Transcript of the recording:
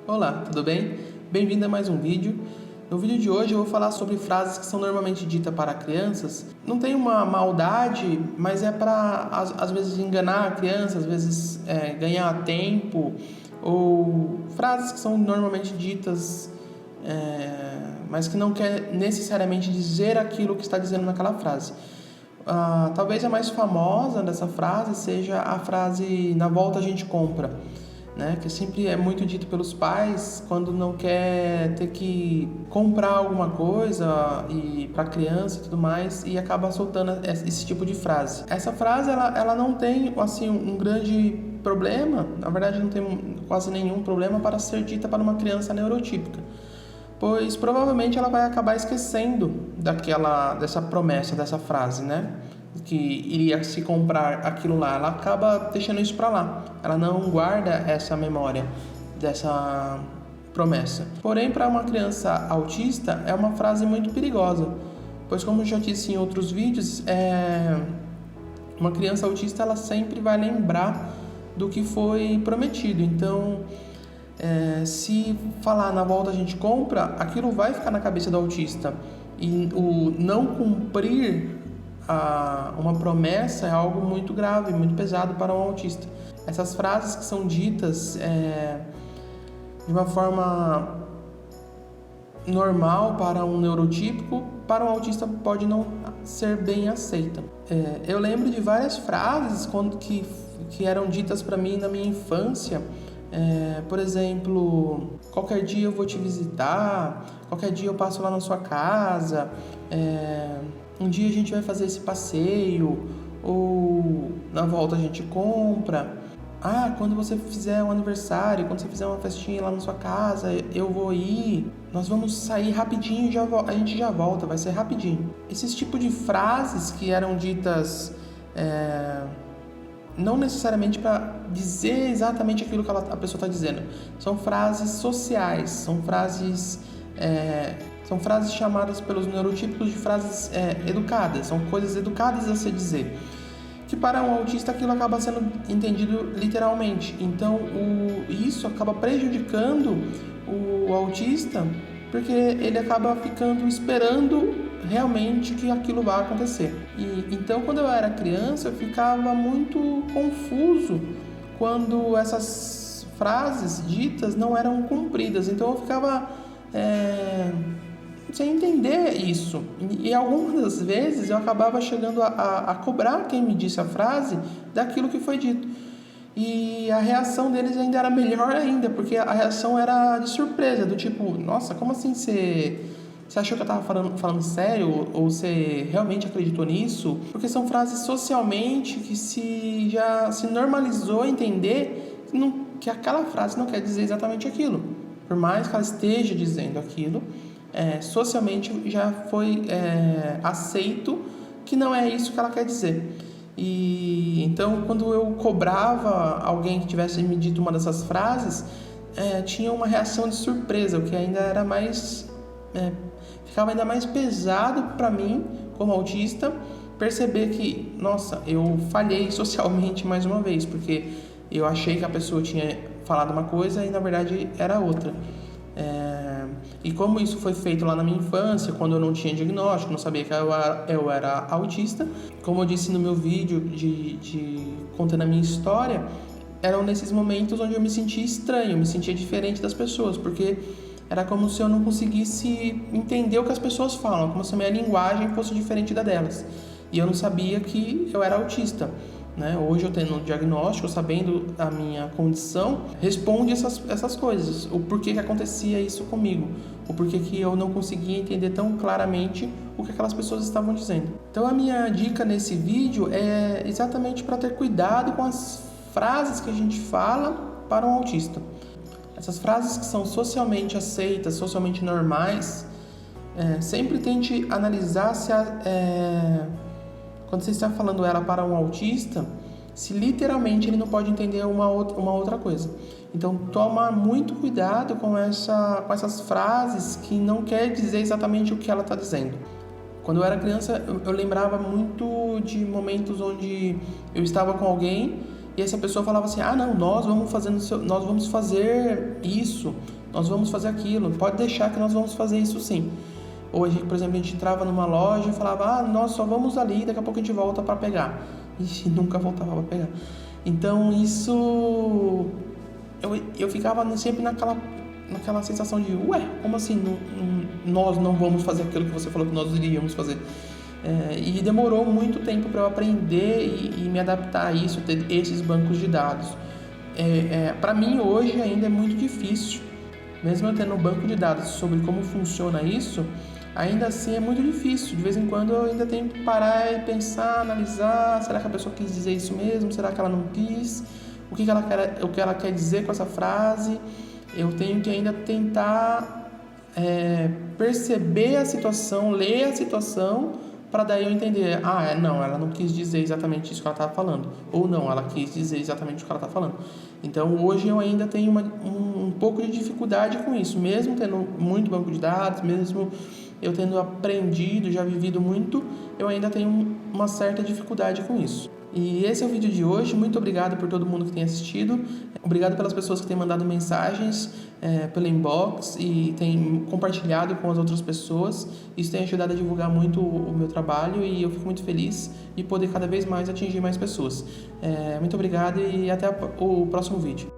Olá, tudo bem? Bem-vindo a mais um vídeo. No vídeo de hoje eu vou falar sobre frases que são normalmente ditas para crianças. Não tem uma maldade, mas é para às vezes enganar a criança, às vezes ganhar tempo, ou frases que são normalmente ditas, mas que não quer necessariamente dizer aquilo que está dizendo naquela frase. Talvez a mais famosa dessa frase seja a frase "na volta a gente compra", né? Que sempre é muito dito pelos pais quando não quer ter que comprar alguma coisa e para a criança e tudo mais, e acaba soltando esse tipo de frase. Essa frase ela não tem assim um grande problema, na verdade não tem quase nenhum problema para ser dita para uma criança neurotípica, pois provavelmente ela vai acabar esquecendo dessa promessa, dessa frase, né? Que iria se comprar aquilo lá. Ela acaba deixando isso para lá. Ela não guarda essa memória dessa promessa. Porém, para uma criança autista, é uma frase muito perigosa, pois, como eu já disse em outros vídeos, uma criança autista ela sempre vai lembrar do que foi prometido. Então, se falar "na volta a gente compra", aquilo vai ficar na cabeça do autista, e o não cumprir uma promessa é algo muito grave, muito pesado para um autista. Essas frases que são ditas de uma forma normal para um neurotípico, para um autista pode não ser bem aceita. Eu lembro de várias frases que eram ditas para mim na minha infância. Por exemplo, "qualquer dia eu vou te visitar", "qualquer dia eu passo lá na sua casa", "um dia a gente vai fazer esse passeio", ou "na volta a gente compra", "quando você fizer um aniversário, quando você fizer uma festinha lá na sua casa, eu vou ir, nós vamos sair rapidinho e a gente já volta, vai ser rapidinho". Esses tipos de frases que eram ditas não necessariamente para dizer exatamente aquilo que a pessoa está dizendo. São frases sociais, são frases chamadas pelos neurotípicos de frases educadas, são coisas educadas a se dizer, que para um autista aquilo acaba sendo entendido literalmente. Então, isso acaba prejudicando o autista, porque ele acaba ficando esperando realmente que aquilo vai acontecer. Então, quando eu era criança, eu ficava muito confuso quando essas frases ditas não eram cumpridas. Então, eu ficava sem entender isso. E algumas das vezes eu acabava chegando a cobrar quem me disse a frase daquilo que foi dito. E a reação deles ainda era melhor ainda, porque a reação era de surpresa, do tipo: "Nossa, como assim você achou que eu estava falando sério? Ou você realmente acreditou nisso?" Porque são frases socialmente que já se normalizou entender que aquela frase não quer dizer exatamente aquilo. Por mais que ela esteja dizendo aquilo, socialmente já foi aceito que não é isso que ela quer dizer. E então, quando eu cobrava alguém que tivesse me dito uma dessas frases, tinha uma reação de surpresa, o que ainda era mais ficava ainda mais pesado para mim, como autista, perceber que, nossa, eu falhei socialmente mais uma vez, porque eu achei que a pessoa tinha falado uma coisa e na verdade era outra. E como isso foi feito lá na minha infância, quando eu não tinha diagnóstico, não sabia que eu era autista, como eu disse no meu vídeo contando a minha história, eram nesses momentos onde eu me sentia estranho, eu me sentia diferente das pessoas, porque era como se eu não conseguisse entender o que as pessoas falam, como se a minha linguagem fosse diferente da delas. E eu não sabia que eu era autista, né? Hoje eu tendo um diagnóstico, sabendo a minha condição, responde essas coisas. O porquê que acontecia isso comigo, o porquê que eu não conseguia entender tão claramente o que aquelas pessoas estavam dizendo. Então a minha dica nesse vídeo é exatamente para ter cuidado com as frases que a gente fala para um autista. Essas frases que são socialmente aceitas, socialmente normais, sempre tente analisar se quando você está falando ela para um autista, se literalmente ele não pode entender uma outra coisa. Então, toma muito cuidado com essas frases que não quer dizer exatamente o que ela está dizendo. Quando eu era criança, eu lembrava muito de momentos onde eu estava com alguém e essa pessoa falava assim, ah não, nós vamos fazer isso, nós vamos fazer aquilo, pode deixar que nós vamos fazer isso sim. Ou, por exemplo, a gente entrava numa loja e falava, ah, nós só vamos ali, daqui a pouco a gente volta para pegar. E nunca voltava para pegar. Então, isso... Eu ficava sempre naquela sensação de, ué, como assim nós não vamos fazer aquilo que você falou que nós iríamos fazer? E demorou muito tempo para eu aprender e me adaptar a isso, ter esses bancos de dados. Para mim, hoje, ainda é muito difícil. Mesmo eu tendo um banco de dados sobre como funciona isso, ainda assim é muito difícil. De vez em quando eu ainda tenho que parar e pensar, analisar, será que a pessoa quis dizer isso mesmo? Será que ela não quis? O que ela quer dizer com essa frase? Eu tenho que ainda tentar perceber a situação, ler a situação, para daí eu entender, não, ela não quis dizer exatamente isso que ela estava falando, ou não, ela quis dizer exatamente o que ela está falando. Então, hoje eu ainda tenho um pouco de dificuldade com isso, mesmo tendo muito banco de dados, mesmo eu tendo aprendido, já vivido muito, eu ainda tenho uma certa dificuldade com isso. E esse é o vídeo de hoje. Muito obrigado por todo mundo que tem assistido. Obrigado pelas pessoas que têm mandado mensagens pelo inbox e têm compartilhado com as outras pessoas. Isso tem ajudado a divulgar muito o meu trabalho e eu fico muito feliz de poder cada vez mais atingir mais pessoas. Muito obrigado e até o próximo vídeo.